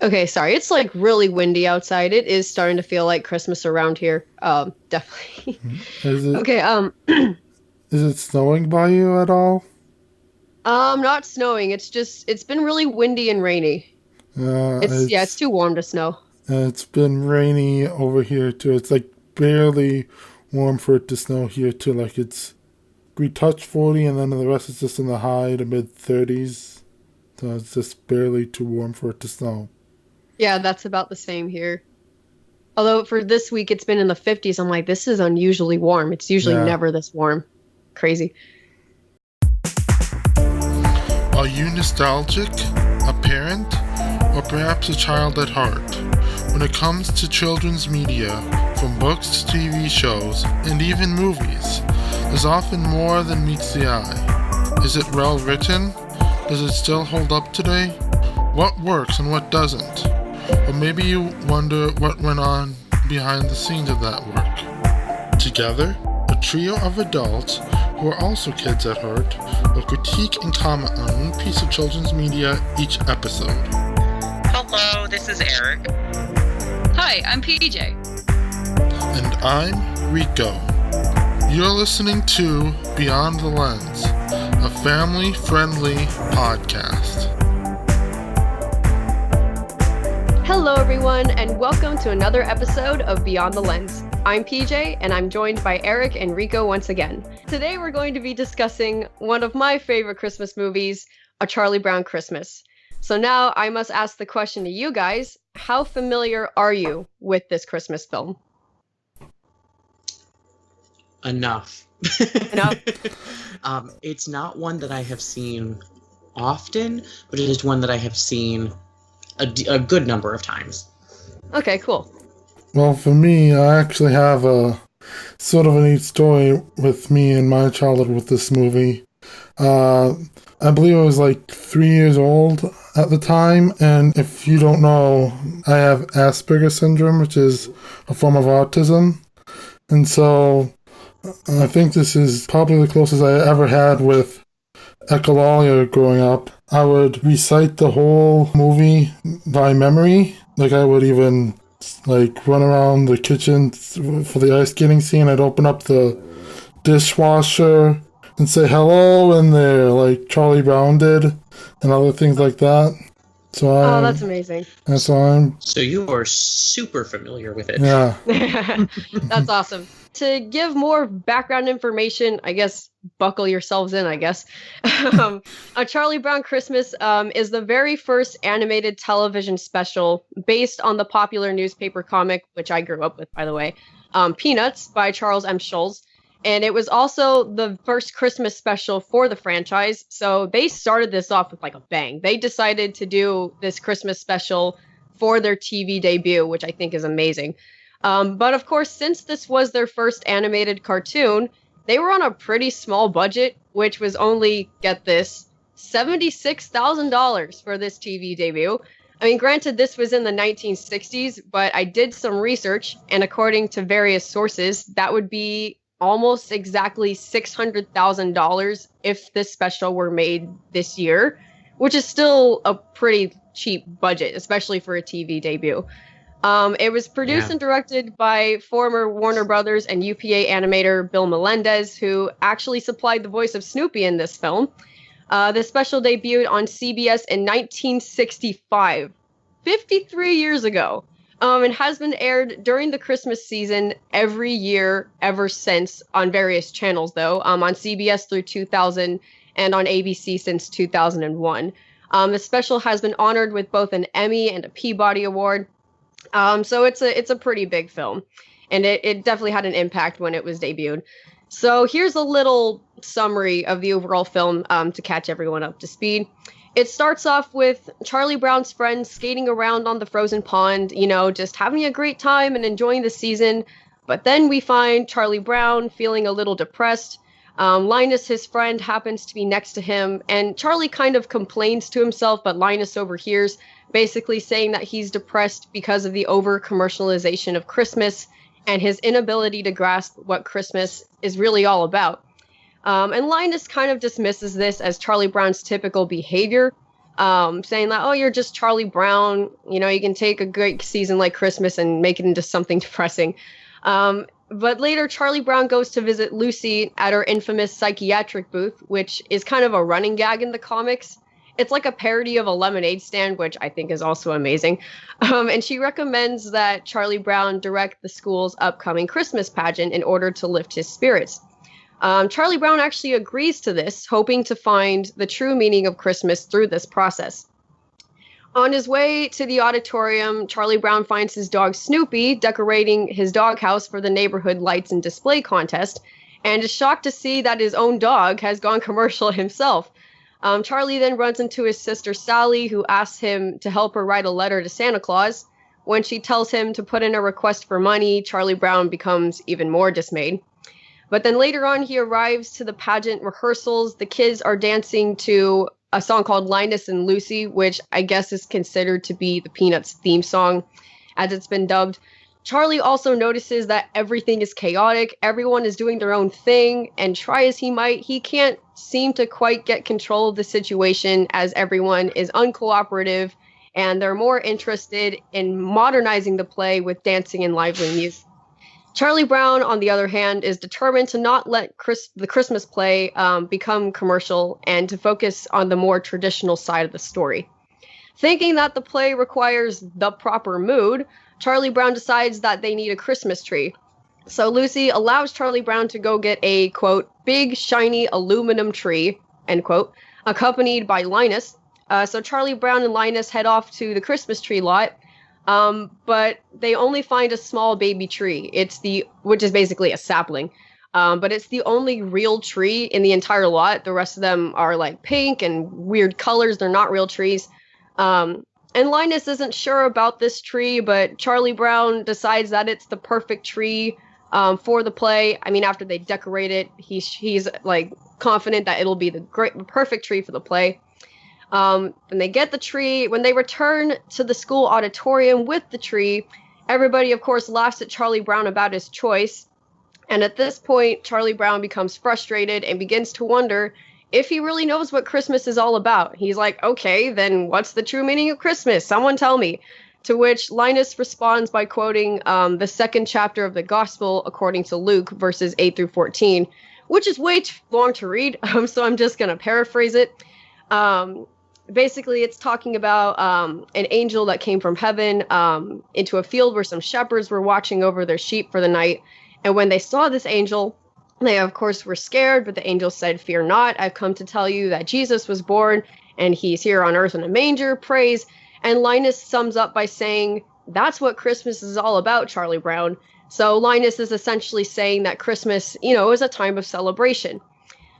Okay, sorry. It's like really windy outside. It is starting to feel like Christmas around here. Definitely. Is it Okay, is it snowing by you at all? not snowing. It's been really windy and rainy. It's It's too warm to snow. it's been rainy over here too. It's like barely warm for it to snow here too. Like we touch 40 and then the rest is just in the high to mid 30s. So it's just barely too warm for it to snow. Yeah, that's about the same here. Although for this week it's been in the 50s. I'm like, this is unusually warm. It's usually Yeah. never this warm. Crazy. Are you nostalgic, a parent, or perhaps a child at heart? When it comes to children's media, from books to TV shows, and even movies, there's often more than meets the eye. Is it well written? Does it still hold up today? What works and what doesn't? Or maybe you wonder what went on behind the scenes of that work. Together, a trio of adults who are also kids at heart will critique and comment on one piece of children's media each episode. Hello, this is Eric. Hi, I'm PJ. And I'm Rico. You're listening to Beyond the Lens, a family-friendly podcast. Hello, everyone, and welcome to another episode of Beyond the Lens. I'm PJ, and I'm joined by Eric and Rico once again. Today, we're going to be discussing one of my favorite Christmas movies, A Charlie Brown Christmas. So now I must ask the question to you guys, how familiar are you with this Christmas film? Enough. Enough? It's not one that I have seen often, but it is one that I have seen a good number of times. Okay, cool. Well, for me, I actually have a sort of a neat story with me and my childhood with this movie. I believe I was like 3 years old at the time, and if you don't know, I have Asperger's syndrome, which is a form of autism. And so I think this is probably the closest I ever had with echolalia growing up. I would recite the whole movie by memory. Like I would even like run around the kitchen for the ice skating scene. I'd open up the dishwasher and say hello in there like Charlie Brown did and other things like that. Oh, that's amazing. And so I'm So you are super familiar with it. yeah. That's awesome. To give more background information, I guess, buckle yourselves in, I guess. A Charlie Brown Christmas is the very first animated television special based on the popular newspaper comic, which I grew up with, by the way, Peanuts by Charles M. Schulz. And it was also the first Christmas special for the franchise. So they started this off with like a bang. They decided to do this Christmas special for their TV debut, which I think is amazing. But of course, since this was their first animated cartoon, they were on a pretty small budget, which was only, get this, $76,000 for this TV debut. I mean, granted, this was in the 1960s, but I did some research, and according to various sources, that would be almost exactly $600,000 if this special were made this year, which is still a pretty cheap budget, especially for a TV debut. It was produced and directed by former Warner Brothers and UPA animator Bill Melendez, who actually supplied the voice of Snoopy in this film. The special debuted on CBS in 1965, 53 years ago, and has been aired during the Christmas season every year ever since on various channels, though, on CBS through 2000 and on ABC since 2001. The special has been honored with both an Emmy and a Peabody Award. So it's a pretty big film, and it definitely had an impact when it was debuted. So here's a little summary of the overall film to catch everyone up to speed. It starts off with Charlie Brown's friends skating around on the frozen pond, just having a great time and enjoying the season. But then we find Charlie Brown feeling a little depressed. Linus, his friend, happens to be next to him, and Charlie kind of complains to himself, but Linus overhears, basically saying that he's depressed because of the over-commercialization of Christmas and his inability to grasp what Christmas is really all about. And Linus kind of dismisses this as Charlie Brown's typical behavior, saying that, oh, you're just Charlie Brown. You know, you can take a great season like Christmas and make it into something depressing. But later, Charlie Brown goes to visit Lucy at her infamous psychiatric booth, which is kind of a running gag in the comics. It's like a parody of a lemonade stand, which I think is also amazing. And she recommends that Charlie Brown direct the school's upcoming Christmas pageant in order to lift his spirits. Charlie Brown actually agrees to this, hoping to find the true meaning of Christmas through this process. On his way to the auditorium, Charlie Brown finds his dog Snoopy decorating his doghouse for the neighborhood lights and display contest, and is shocked to see that his own dog has gone commercial himself. Charlie then runs into his sister Sally, who asks him to help her write a letter to Santa Claus. When she tells him to put in a request for money, Charlie Brown becomes even more dismayed. But then later on, he arrives to the pageant rehearsals. The kids are dancing to a song called Linus and Lucy, which I guess is considered to be the Peanuts theme song, as it's been dubbed. Charlie also notices that everything is chaotic, everyone is doing their own thing, and try as he might, he can't seem to quite get control of the situation, as everyone is uncooperative, and they're more interested in modernizing the play with dancing and lively music. Charlie Brown, on the other hand, is determined to not let the Christmas play become commercial and to focus on the more traditional side of the story. Thinking that the play requires the proper mood, Charlie Brown decides that they need a Christmas tree. So Lucy allows Charlie Brown to go get a, quote, big, shiny aluminum tree, end quote, accompanied by Linus. So Charlie Brown and Linus head off to the Christmas tree lot. But they only find a small baby tree. Which is basically a sapling. But it's the only real tree in the entire lot. The rest of them are like pink and weird colors. They're not real trees. And Linus isn't sure about this tree, but Charlie Brown decides that it's the perfect tree, for the play. I mean, after they decorate it, he's like confident that it'll be the perfect tree for the play. And they get the tree. When they return to the school auditorium with the tree, everybody, of course, laughs at Charlie Brown about his choice. And at this point, Charlie Brown becomes frustrated and begins to wonder if he really knows what Christmas is all about. He's like, okay, then what's the true meaning of Christmas? Someone tell me. To which Linus responds by quoting the second chapter of the Gospel according to Luke, verses 8 through 14, which is way too long to read, so I'm just going to paraphrase it. Basically, it's talking about an angel that came from heaven into a field where some shepherds were watching over their sheep for the night. And when they saw this angel, they, of course, were scared, but the angel said, "Fear not, I've come to tell you that Jesus was born, and he's here on earth in a manger, praise." And Linus sums up by saying, "That's what Christmas is all about, Charlie Brown." So Linus is essentially saying that Christmas, is a time of celebration.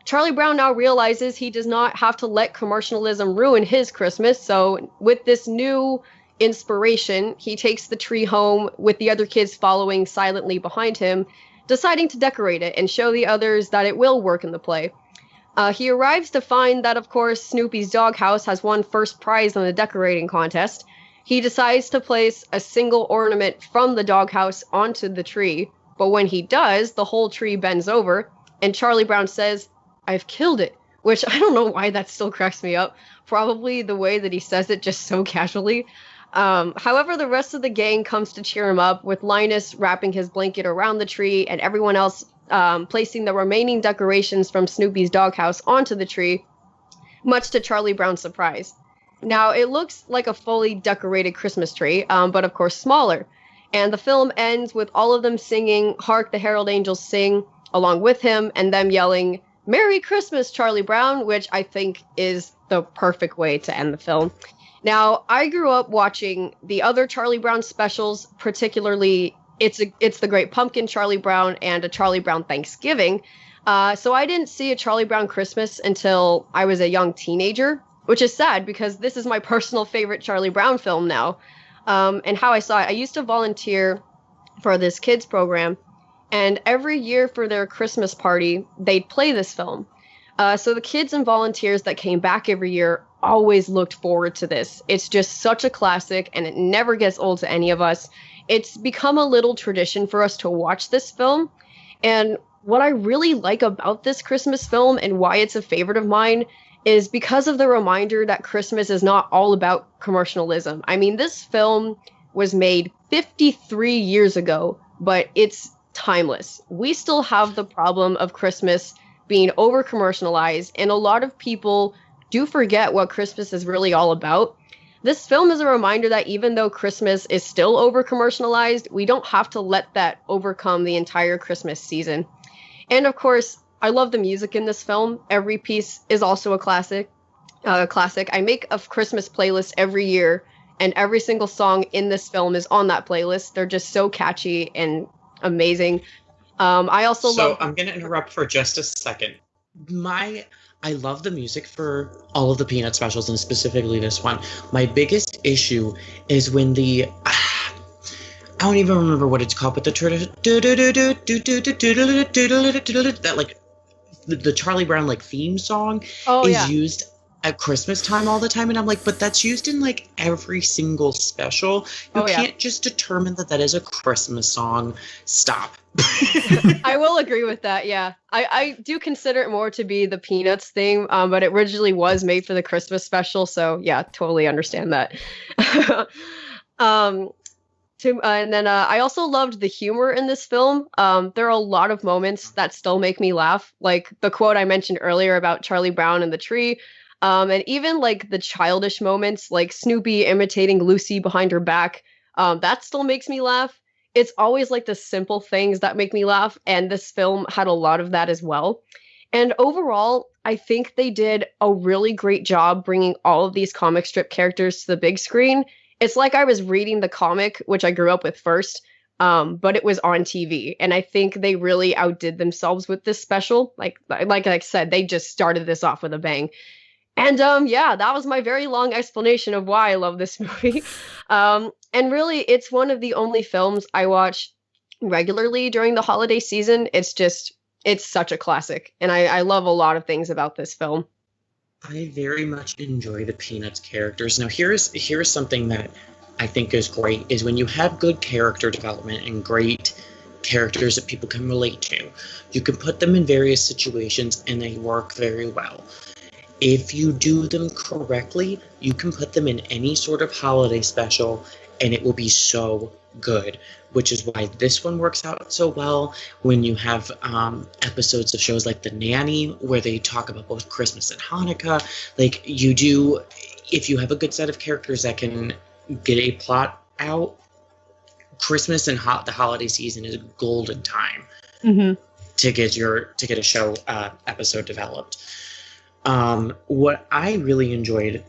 Charlie Brown now realizes he does not have to let commercialism ruin his Christmas, so with this new inspiration, he takes the tree home with the other kids following silently behind him, deciding to decorate it and show the others that it will work in the play. He arrives to find that, of course, Snoopy's doghouse has won first prize in the decorating contest. He decides to place a single ornament from the doghouse onto the tree, but when he does, the whole tree bends over, and Charlie Brown says, "I've killed it," which I don't know why that still cracks me up. Probably the way that he says it just so casually. However, the rest of the gang comes to cheer him up, with Linus wrapping his blanket around the tree and everyone else placing the remaining decorations from Snoopy's doghouse onto the tree, much to Charlie Brown's surprise. Now, it looks like a fully decorated Christmas tree, but of course smaller. And the film ends with all of them singing "Hark, the Herald Angels Sing" along with him, and them yelling, "Merry Christmas, Charlie Brown," which I think is the perfect way to end the film. Now, I grew up watching the other Charlie Brown specials, particularly It's the Great Pumpkin Charlie Brown and A Charlie Brown Thanksgiving. So I didn't see A Charlie Brown Christmas until I was a young teenager, which is sad because this is my personal favorite Charlie Brown film now. And how I saw it, I used to volunteer for this kids program, and every year for their Christmas party, they'd play this film. So the kids and volunteers that came back every year always looked forward to this. It's just such a classic, and it never gets old to any of us. It's become a little tradition for us to watch this film. And what I really like about this Christmas film and why it's a favorite of mine is because of the reminder that Christmas is not all about commercialism. I mean, this film was made 53 years ago, but it's timeless. We still have the problem of Christmas being over commercialized, and a lot of people do forget what Christmas is really all about. This film is a reminder that even though Christmas is still over commercialized, we don't have to let that overcome the entire Christmas season. And of course, I love the music in this film. Every piece is also a classic. I make a Christmas playlist every year, and every single song in this film is on that playlist. They're just so catchy and amazing. I also love. So I'm going to interrupt for just a second. I love the music for all of the Peanut specials, and specifically this one. My biggest issue is when I don't even remember what it's called, but the that like the Charlie Brown like theme song is used at Christmas time all the time, and I'm like, but that's used in like every single special. You can't just determine that is a Christmas song. Stop. I will agree with that. Yeah, I do consider it more to be the Peanuts thing, but it originally was made for the Christmas special, so yeah, totally understand that. And then I also loved the humor in this film. There are a lot of moments that still make me laugh, like the quote I mentioned earlier about Charlie Brown and the tree. And even like the childish moments, like Snoopy imitating Lucy behind her back, that still makes me laugh. It's always like the simple things that make me laugh, and this film had a lot of that as well. And overall, I think they did a really great job bringing all of these comic strip characters to the big screen. It's like I was reading the comic, which I grew up with first, but it was on TV. And I think they really outdid themselves with this special. Like I said, they just started this off with a bang. And yeah, that was my very long explanation of why I love this movie. And really, it's one of the only films I watch regularly during the holiday season. It's such a classic. And I love a lot of things about this film. I very much enjoy the Peanuts characters. Now, here's something that I think is great, is when you have good character development and great characters that people can relate to, you can put them in various situations and they work very well. If you do them correctly, you can put them in any sort of holiday special and it will be so good, which is why this one works out so well. When you have episodes of shows like The Nanny, where they talk about both Christmas and Hanukkah, like you do, if you have a good set of characters that can get a plot out, Christmas and the holiday season is a golden time to get a show episode developed. What I really enjoyed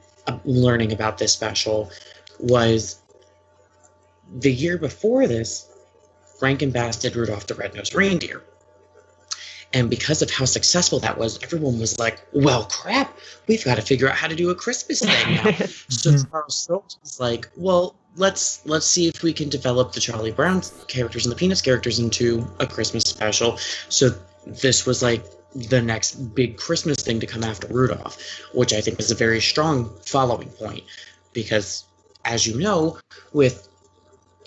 learning about this special was the year before this, Rankin Bass did Rudolph the Red-Nosed Reindeer. And because of how successful that was, everyone was like, well, crap, we've got to figure out how to do a Christmas thing now. So Charles Schultz was like, well, let's see if we can develop the Charlie Brown characters and the Peanuts characters into a Christmas special. So this was like the next big Christmas thing to come after Rudolph, which I think is a very strong following point. Because, as you know, with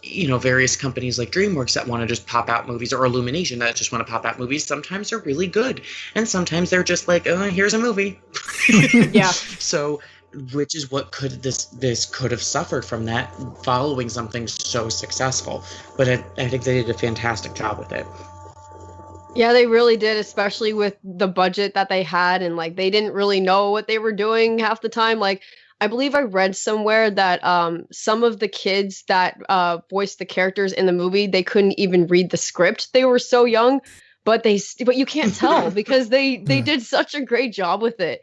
various companies like DreamWorks that want to just pop out movies, or Illumination that just want to pop out movies, sometimes they're really good. And sometimes they're just like, here's a movie. Yeah. So, which is what this could have suffered from that, following something so successful. But I think they did a fantastic job with it. Yeah, they really did, especially with the budget that they had. And like, they didn't really know what they were doing half the time. Like, I believe I read somewhere that some of the kids that voiced the characters in the movie, they couldn't even read the script. They were so young, but you can't tell because they did such a great job with it.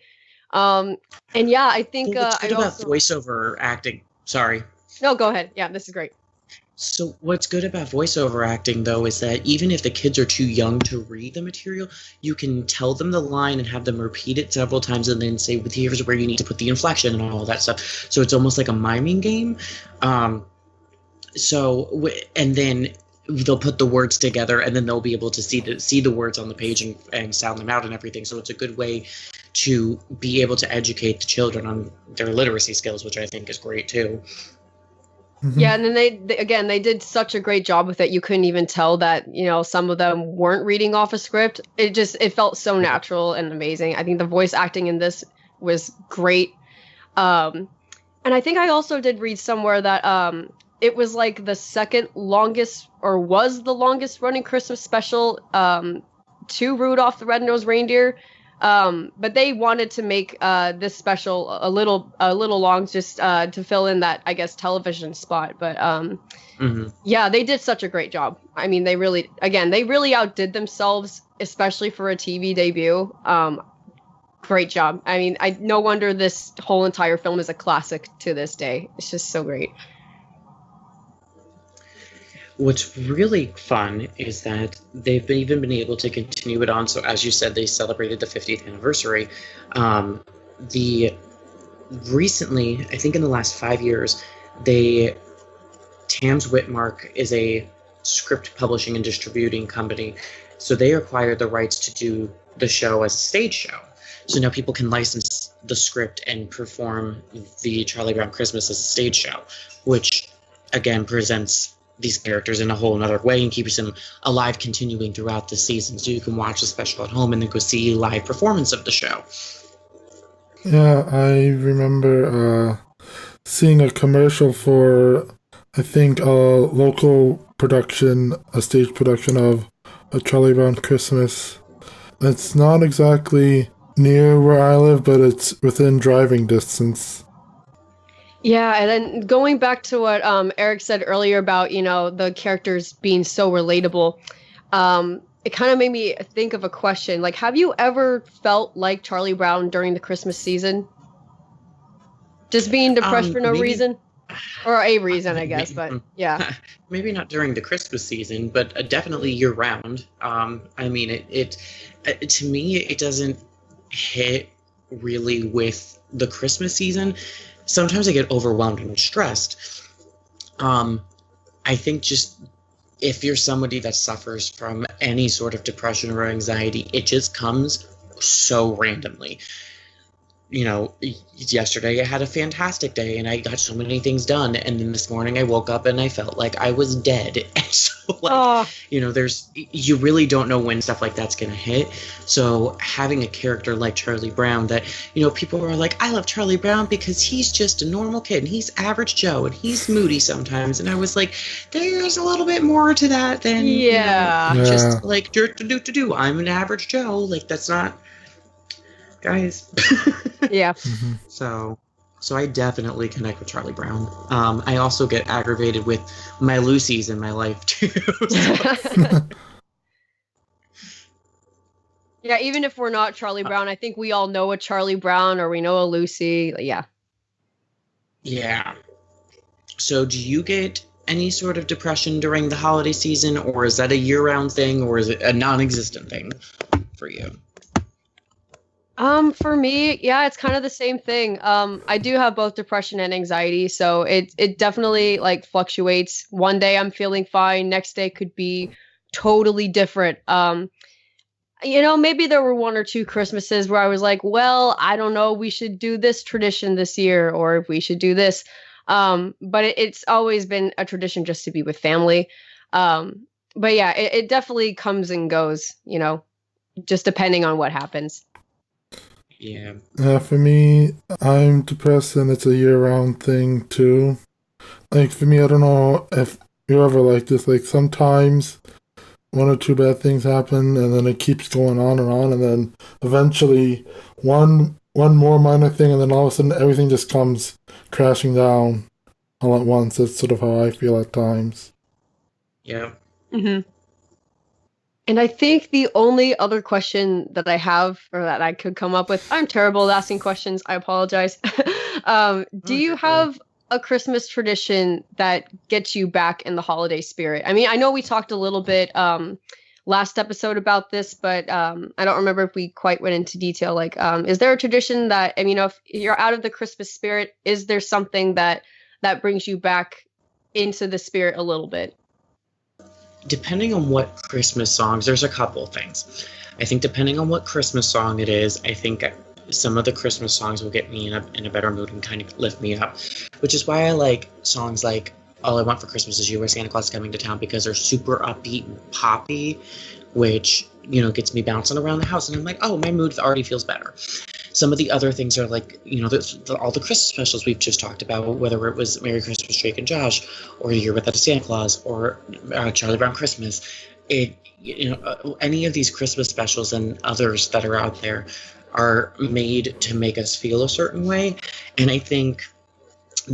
And yeah, I think what's good about voiceover acting. Sorry. No, go ahead. Yeah, this is great. So what's good about voiceover acting, though, is that even if the kids are too young to read the material, you can tell them the line and have them repeat it several times and then say, here's where you need to put the inflection and all that stuff. So it's almost like a miming game. And then they'll put the words together and then they'll be able to see the words on the page and sound them out and everything. So it's a good way to be able to educate the children on their literacy skills, which I think is great, too. Yeah, and then they did such a great job with it. You couldn't even tell that, some of them weren't reading off a script. It felt so natural and amazing. I think the voice acting in this was great. And I think I also did read somewhere that it was like the second longest, or was the longest running Christmas special to Rudolph the Red-Nosed Reindeer. But they wanted to make this special a little long, just to fill in that, I guess, television spot. But yeah, they did such a great job. I mean, they really outdid themselves, especially for a TV debut. Great job. I mean, no wonder this whole entire film is a classic to this day. It's just so great. What's really fun is that they've been able to continue it on. So as you said, they celebrated the 50th anniversary. Recently, I think in the last 5 years, Tams Whitmark is a script publishing and distributing company. So they acquired the rights to do the show as a stage show. So now people can license the script and perform the Charlie Brown Christmas as a stage show, which again presents these characters in a whole another way and keeps them alive, continuing throughout the season. So you can watch the special at home and then go see a live performance of the show. Yeah, I remember seeing a commercial for, I think, a local production, a stage production of A Charlie Brown Christmas. It's not exactly near where I live, but it's within driving distance. Yeah, and then going back to what Eric said earlier about, the characters being so relatable, it kind of made me think of a question. Like, have you ever felt like Charlie Brown during the Christmas season? Just being depressed for no reason? Or a reason, I guess, but yeah. Maybe not during the Christmas season, but definitely year-round. I mean, it to me, it doesn't hit really with the Christmas season. Sometimes I get overwhelmed and stressed. I think just if you're somebody that suffers from any sort of depression or anxiety, it just comes so randomly. Yesterday I had a fantastic day and I got so many things done. And then this morning I woke up and I felt like I was dead. And so you really don't know when stuff like that's going to hit. So having a character like Charlie Brown that, people are like, I love Charlie Brown because he's just a normal kid and he's average Joe and he's moody sometimes. And I was like, there's a little bit more to that than just like, I'm an average Joe. Like, that's not... Guys. Yeah. Mm-hmm. So I definitely connect with Charlie Brown. I also get aggravated with my Lucys in my life too. Yeah, even if we're not Charlie Brown, I think we all know a Charlie Brown or we know a Lucy. Yeah. Yeah. So do you get any sort of depression during the holiday season, or is that a year-round thing, or is it a non-existent thing for you? For me, yeah, it's kind of the same thing. I do have both depression and anxiety, so it definitely like fluctuates. One day I'm feeling fine, next day could be totally different. Maybe there were one or two Christmases where I was like, well, I don't know, we should do this tradition this year, or if we should do this. But it's always been a tradition just to be with family. But yeah, it definitely comes and goes, just depending on what happens. Yeah. For me, I'm depressed and it's a year-round thing too. Like, for me, I don't know if you're ever like this. Like, sometimes one or two bad things happen and then it keeps going on, and then eventually one more minor thing, and then all of a sudden everything just comes crashing down all at once. That's sort of how I feel at times. Yeah. Mm-hmm. And I think the only other question that I have, or that I could come up with, I'm terrible at asking questions, I apologize. Do you have a Christmas tradition that gets you back in the holiday spirit? I mean, I know we talked a little bit last episode about this, but I don't remember if we quite went into detail. Like, is there a tradition that, if you're out of the Christmas spirit, is there something that brings you back into the spirit a little bit? Depending on what Christmas songs, there's a couple of things. I think depending on what Christmas song it is, I think some of the Christmas songs will get me in a better mood and kind of lift me up, which is why I like songs like All I Want for Christmas Is You or Santa Claus Coming to Town, because they're super upbeat and poppy, which, gets me bouncing around the house, and I'm like, oh, my mood already feels better. some of the other things are like, all the Christmas specials we've just talked about, whether it was Merry Christmas, Drake and Josh, or A Year Without a Santa Claus, or Charlie Brown Christmas. Any of these Christmas specials and others that are out there are made to make us feel a certain way. And I think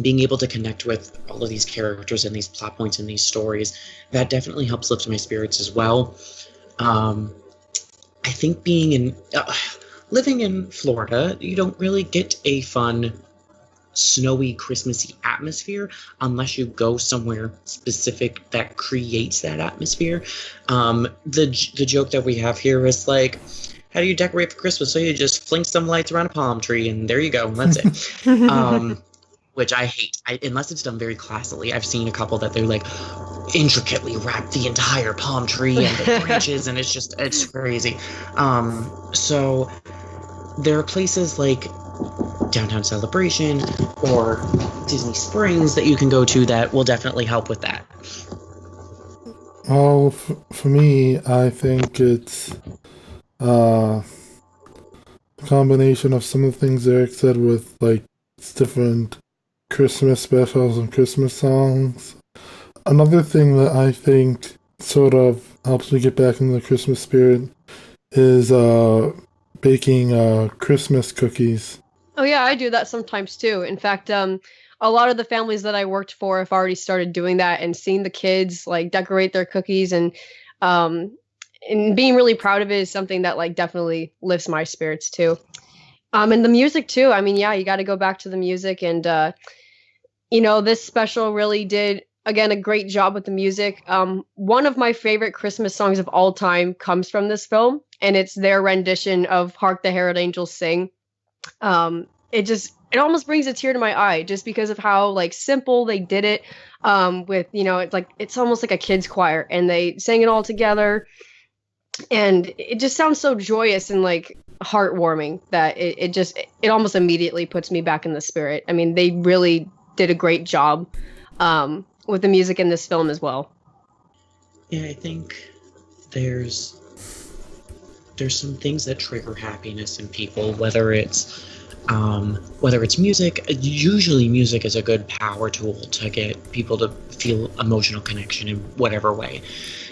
being able to connect with all of these characters and these plot points and these stories, that definitely helps lift my spirits as well. I think living in Florida, you don't really get a fun, snowy, Christmassy atmosphere unless you go somewhere specific that creates that atmosphere. The joke that we have here is like, how do you decorate for Christmas? So you just fling some lights around a palm tree and there you go, and that's it. Which I hate, unless it's done very classily. I've seen a couple that they're like intricately wrap the entire palm tree and the branches, and it's crazy. So there are places like Downtown Celebration or Disney Springs that you can go to that will definitely help with that. Well, for me, I think it's a combination of some of the things Eric said with like different Christmas specials and Christmas songs. Another thing that I think sort of helps me get back in the Christmas spirit is baking Christmas cookies. Oh yeah, I do that sometimes too. In fact, a lot of the families that I worked for have already started doing that, and seeing the kids like decorate their cookies and being really proud of it is something that like definitely lifts my spirits too. And the music too. I mean, yeah, you got to go back to the music, and this special really did, again, a great job with the music. One of my favorite Christmas songs of all time comes from this film, and it's their rendition of "Hark, the Herald Angels Sing." It almost brings a tear to my eye just because of how like simple they did it. With it's almost like a kids choir, and they sang it all together, and it just sounds so joyous and like heartwarming that it almost immediately puts me back in the spirit. I mean, they really did a great job with the music in this film as well. Yeah, I think there's some things that trigger happiness in people, whether it's music. Usually music is a good power tool to get people to feel emotional connection in whatever way.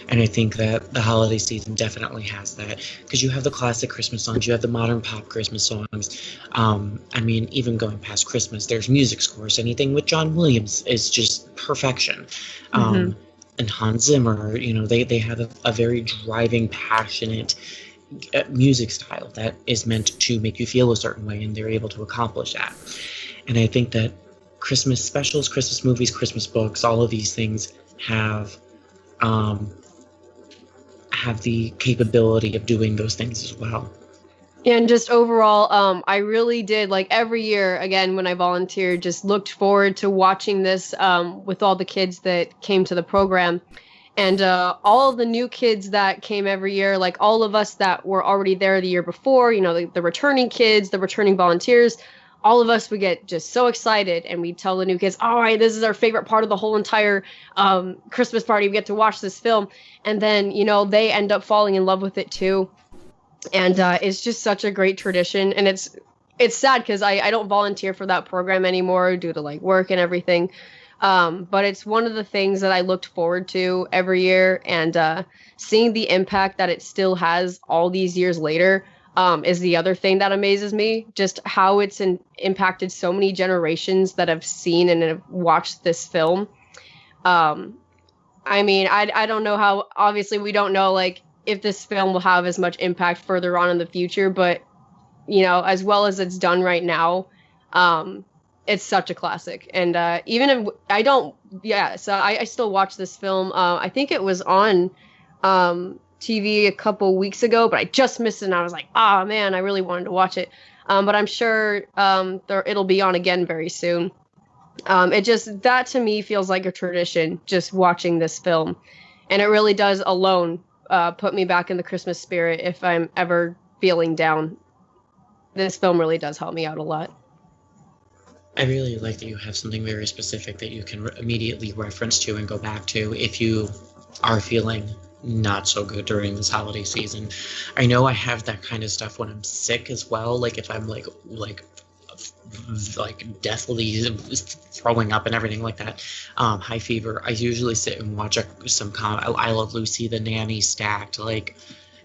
And I think that the holiday season definitely has that, because you have the classic Christmas songs, you have the modern pop Christmas songs. I mean, even going past Christmas, there's music scores. Anything with John Williams is just perfection. And Hans Zimmer, they have a very driving, passionate music style that is meant to make you feel a certain way, and they're able to accomplish that. And I think that Christmas specials, Christmas movies, Christmas books, all of these things have the capability of doing those things as well. And just overall, I really did, like, every year, again, when I volunteered, just looked forward to watching this with all the kids that came to the program. And all of the new kids that came every year, like all of us that were already there the year before, the returning kids, the returning volunteers, all of us would get just so excited, and we'd tell the new kids, all right, this is our favorite part of the whole entire Christmas party. We get to watch this film. And then, they end up falling in love with it too. And it's just such a great tradition. And it's sad because I don't volunteer for that program anymore due to like work and everything. But it's one of the things that I looked forward to every year, and seeing the impact that it still has all these years later is the other thing that amazes me. Just how it's impacted so many generations that have seen and have watched this film. I mean, I don't know how, obviously we don't know like if this film will have as much impact further on in the future, but as well as it's done right now, it's such a classic. And even if I still watch this film. I think it was on TV a couple weeks ago, but I just missed it, and I was like, oh man, I really wanted to watch it. But I'm sure it'll be on again very soon. That to me feels like a tradition, just watching this film. And it really does alone put me back in the Christmas spirit if I'm ever feeling down. This film really does help me out a lot. I really like that you have something very specific that you can immediately reference to and go back to if you are feeling not so good during this holiday season. I know I have that kind of stuff when I'm sick as well. Like if I'm like deathly throwing up and everything like that, high fever, I usually sit and watch I Love Lucy, The Nanny, Stacked, like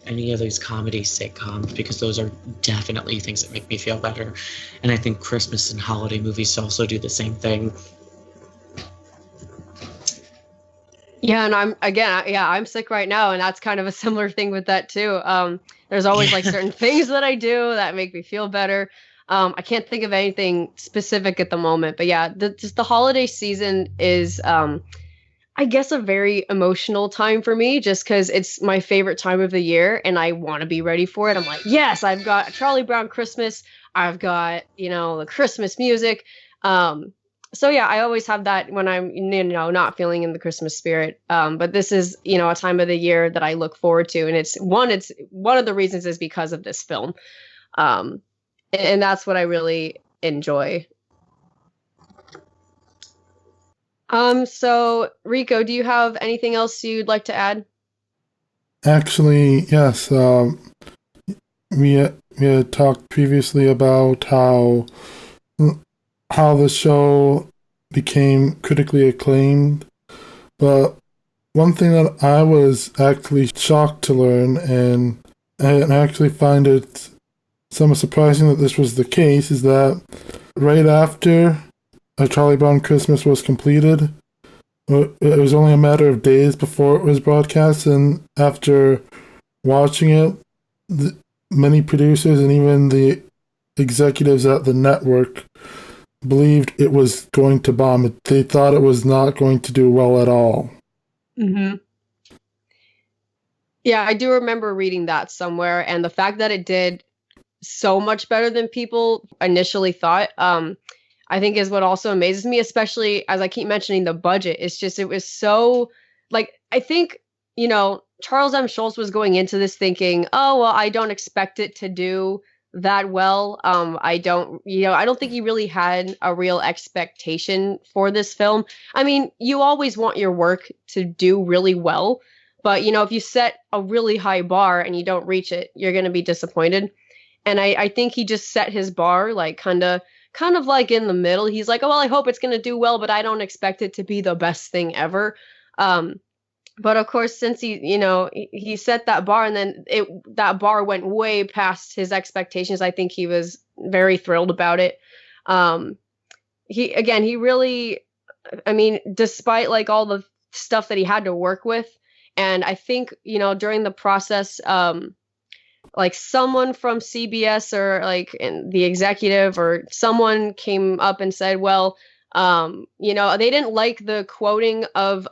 any of those comedy sitcoms, because those are definitely things that make me feel better. And I think Christmas and holiday movies also do the same thing. Yeah, and I'm sick right now, and that's kind of a similar thing with that too. There's always like certain things that I do that make me feel better. I can't think of anything specific at the moment, but yeah, just the holiday season is, I guess, a very emotional time for me, just because it's my favorite time of the year, and I want to be ready for it. I'm like, yes, I've got Charlie Brown Christmas, I've got the Christmas music. So yeah, I always have that when I'm not feeling in the Christmas spirit. But this is a time of the year that I look forward to, and it's one of the reasons is because of this film. And that's what I really enjoy. So Rico, do you have anything else you'd like to add? Actually, yes. We had talked previously about how the show became critically acclaimed, but one thing that I was actually shocked to learn, and I actually find it somewhat surprising that this was the case, is that right after A Charlie Brown Christmas was completed, it was only a matter of days before it was broadcast, and after watching it, many producers and even the executives at the network believed it was going to bomb. They thought it was not going to do well at all. Mm-hmm. Yeah, I do remember reading that somewhere, and the fact that it did so much better than people initially thought, I think is what also amazes me, especially as I keep mentioning the budget. It's just, it was so, like, I think, Charles M. Schulz was going into this thinking, oh, well, I don't expect it to do that well. I don't think he really had a real expectation for this film. I mean, you always want your work to do really well, but if you set a really high bar and you don't reach it, you're going to be disappointed. And I think he just set his bar like kind of like in the middle. He's like, oh, well, I hope it's going to do well, but I don't expect it to be the best thing ever. But of course, since he set that bar, and then that bar went way past his expectations, I think he was very thrilled about it. He really, I mean, despite like all the stuff that he had to work with, and I think, during the process, like someone from CBS or like the executive or someone came up and said, well, they didn't like the quoting of,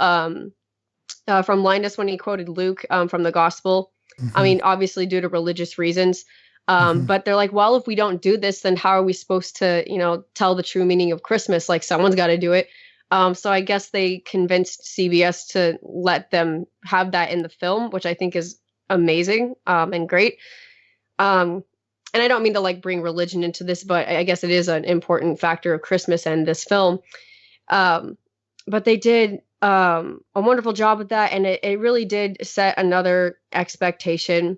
from Linus when he quoted Luke from the gospel. Mm-hmm. I mean, obviously due to religious reasons. But they're like, well, if we don't do this, then how are we supposed to, tell the true meaning of Christmas? Like someone's got to do it. So I guess they convinced CBS to let them have that in the film, which I think is amazing and great. And I don't mean to like bring religion into this, but I guess it is an important factor of Christmas and this film. But they did a wonderful job with that, and it really did set another expectation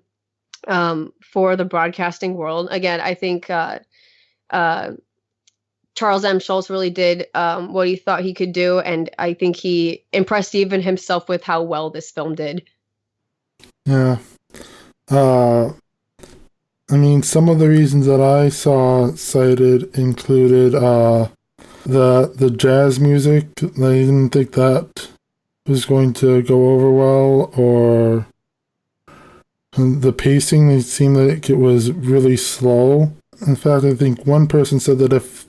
for the broadcasting world. Again, I think Charles M. Schulz really did what he thought he could do, and I think he impressed even himself with how well this film did. Yeah. I mean, some of the reasons that I saw cited included the jazz music. I didn't think that was going to go over well, or the pacing. It seemed like it was really slow. In fact, I think one person said that if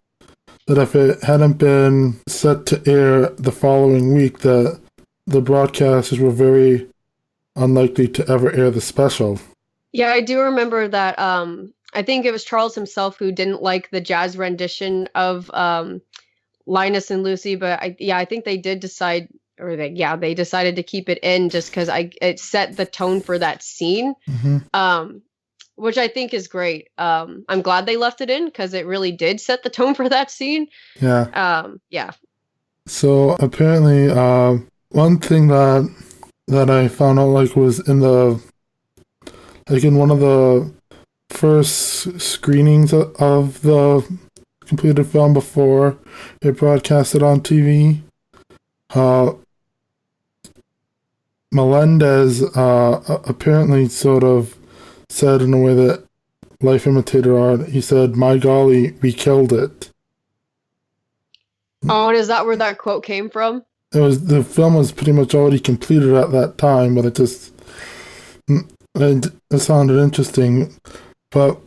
it hadn't been set to air the following week, that the broadcasters were very unlikely to ever air the special. Yeah, I do remember that. I think it was Charles himself who didn't like the jazz rendition of Linus and Lucy, but I think they did decide, they decided to keep it in just because it set the tone for that scene, which I think is great. I'm glad they left it in because it really did set the tone for that scene. Yeah. Yeah. So apparently, one thing that that I found out like was in one of the first screenings of the completed film before it broadcasted on TV. Uh, Melendez apparently sort of said in a way that Life imitated art. He said, "My golly, we killed it." Oh, and is that where that quote came from? The film was pretty much already completed at that time, but it sounded interesting. But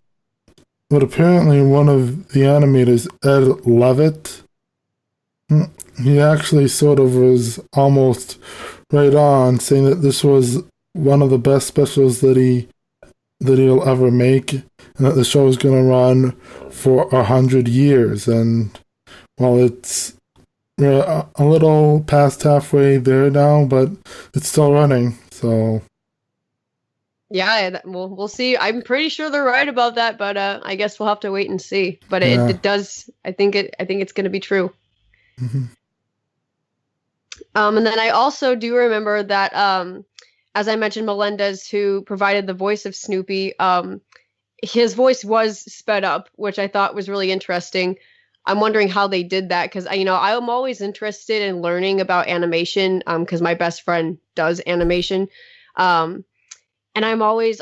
apparently one of the animators, Ed Levitt, he actually sort of was almost right on, saying that this was one of the best specials that he'll ever make, and that the show is going to run for 100 years. And well, we're a little past halfway there now, but it's still running. So Yeah, we'll see. I'm pretty sure they're right about that, but I guess we'll have to wait and see. But it does. I think it's going to be true. Mm-hmm. And then I also do remember that, as I mentioned, Melendez, who provided the voice of Snoopy, his voice was sped up, which I thought was really interesting. I'm wondering how they did that because I'm always interested in learning about animation because my best friend does animation, and I'm always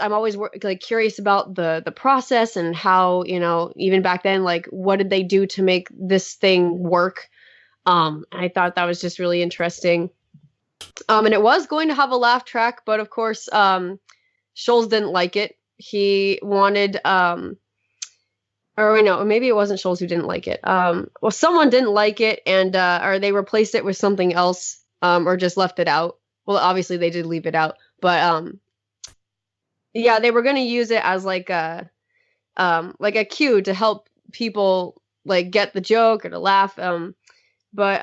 like curious about the process and how even back then, like, what did they do to make this thing work? I thought that was just really interesting. And it was going to have a laugh track, but of course, Scholes didn't like it. He wanted, or no, maybe it wasn't Scholes who didn't like it. Well, someone didn't like it, and or they replaced it with something else, or just left it out. Well, obviously they did leave it out, but yeah, they were going to use it as like a cue to help people like get the joke or to laugh. But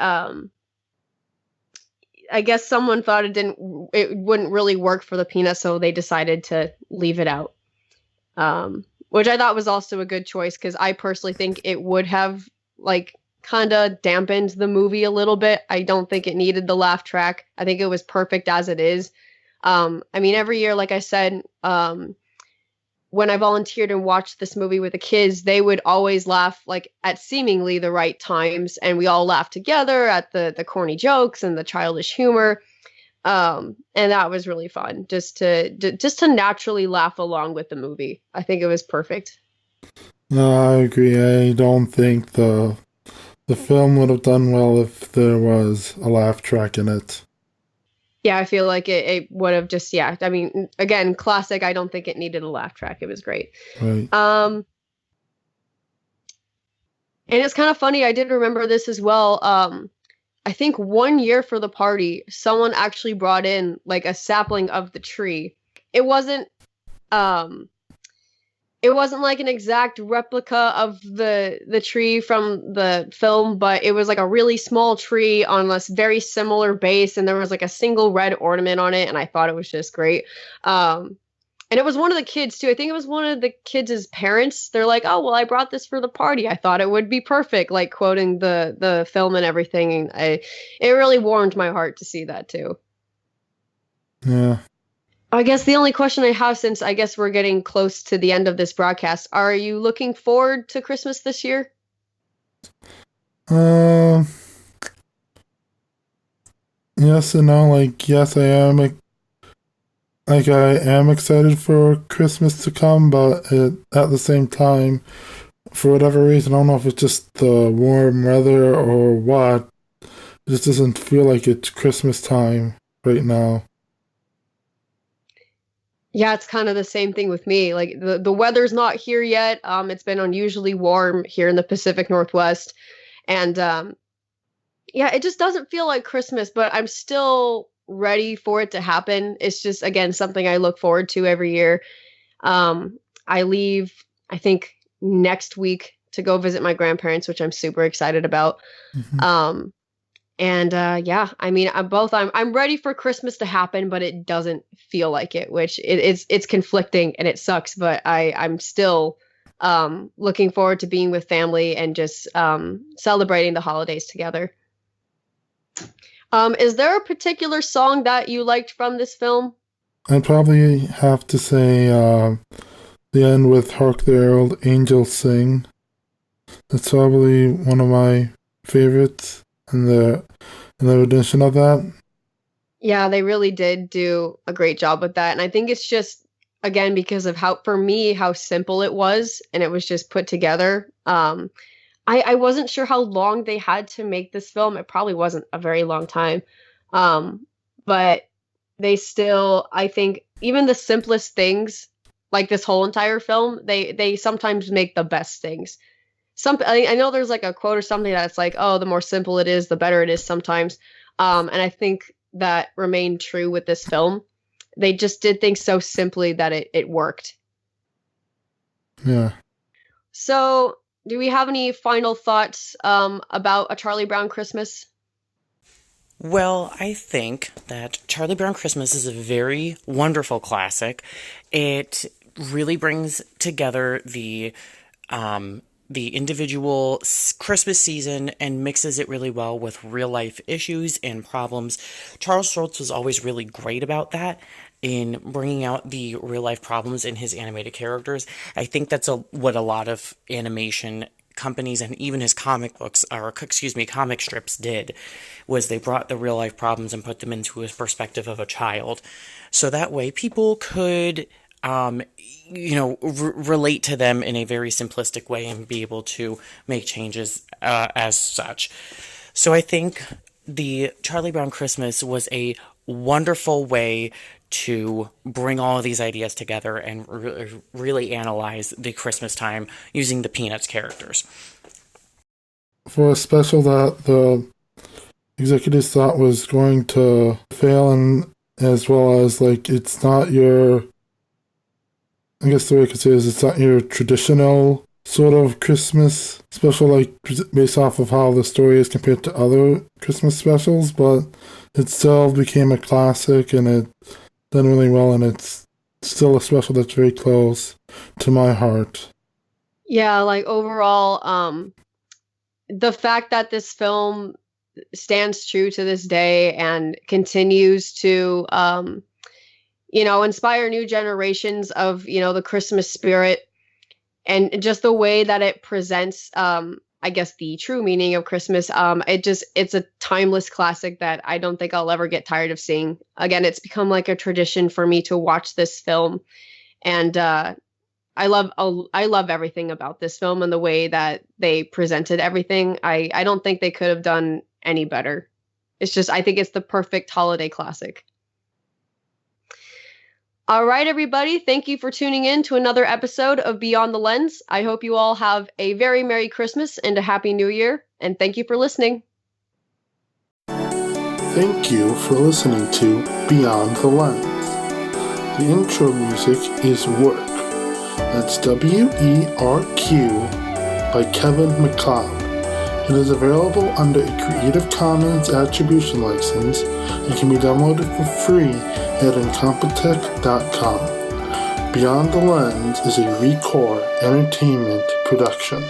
I guess someone thought it wouldn't really work for the Peanuts, so they decided to leave it out. Which I thought was also a good choice because I personally think it would have like kind of dampened the movie a little bit. I don't think it needed the laugh track. I think it was perfect as it is. I mean, every year, like I said, when I volunteered and watched this movie with the kids, they would always laugh like at seemingly the right times, and we all laughed together at the corny jokes and the childish humor. And that was really fun just to naturally laugh along with the movie. I think it was perfect. No, I agree. I don't think the film would have done well if there was a laugh track in it. Yeah, I feel like it would have just, yeah. I mean, again, classic. I don't think it needed a laugh track. It was great. Right. And it's kind of funny. I did remember this as well. I think one year for the party, someone actually brought in like a sapling of the tree. It wasn't like an exact replica of the tree from the film, but it was like a really small tree on a very similar base, and there was like a single red ornament on it, and I thought it was just great. And it was one of the kids too. I think it was one of the kids' parents. They're like, "Oh, well, I brought this for the party. I thought it would be perfect," like quoting the film and everything. And it really warmed my heart to see that too. Yeah. I guess the only question I have, since I guess we're getting close to the end of this broadcast, are you looking forward to Christmas this year? Yes and no. Like, yes, I am. Like, I am excited for Christmas to come, but at the same time, for whatever reason, I don't know if it's just the warm weather or what, it just doesn't feel like it's Christmas time right now. Yeah, it's kind of the same thing with me. Like the weather's not here yet. It's been unusually warm here in the Pacific Northwest, and yeah, it just doesn't feel like Christmas. But I'm still ready for it to happen. It's just, again, something I look forward to every year. I leave, I think, next week to go visit my grandparents, which I'm super excited about. Mm-hmm. And yeah, I mean, I'm ready for Christmas to happen, but it doesn't feel like it, which it's conflicting and it sucks. But I'm still looking forward to being with family and just celebrating the holidays together. Is there a particular song that you liked from this film? I'd probably have to say the end with Hark, the Herald Angels Sing. That's probably one of my favorites in the rendition of that. Yeah, they really did do a great job with that. And I think it's just, again, because of for me, how simple it was and it was just put together. I wasn't sure how long they had to make this film. It probably wasn't a very long time. But they still, I think, even the simplest things, like this whole entire film, they sometimes make the best things. I know there's like a quote or something that's like, oh, the more simple it is, the better it is sometimes. And I think that remained true with this film. They just did things so simply that it worked. Yeah. So, do we have any final thoughts about A Charlie Brown Christmas? Well, I think that Charlie Brown Christmas is a very wonderful classic. It really brings together the individual Christmas season and mixes it really well with real life issues and problems. Charles Schultz was always really great about that, in bringing out the real life problems in his animated characters. I think that's what a lot of animation companies and even his comic strips did, was they brought the real life problems and put them into his perspective of a child. So that way people could relate to them in a very simplistic way and be able to make changes as such. So I think the Charlie Brown Christmas was a wonderful way to bring all of these ideas together and really analyze the Christmas time using the Peanuts characters. For a special that the executives thought was going to fail, and as well as like it's not your, I guess the way I could say is it's not your traditional sort of Christmas special, like based off of how the story is compared to other Christmas specials, but it still became a classic and it done really well, and it's still a special that's very close to my heart. Yeah, like overall, the fact that this film stands true to this day and continues to inspire new generations of, the Christmas spirit, and just the way that it presents, I guess, the true meaning of Christmas. It's a timeless classic that I don't think I'll ever get tired of seeing. Again, it's become like a tradition for me to watch this film. And I love everything about this film and the way that they presented everything. I don't think they could have done any better. I think it's the perfect holiday classic. All right, everybody. Thank you for tuning in to another episode of Beyond the Lens. I hope you all have a very Merry Christmas and a Happy New Year. And thank you for listening. Thank you for listening to Beyond the Lens. The intro music is Work. That's W-E-R-Q by Kevin MacLeod. It is available under a Creative Commons Attribution License and can be downloaded for free at incompetech.com. Beyond the Lens is a Rico Entertainment production.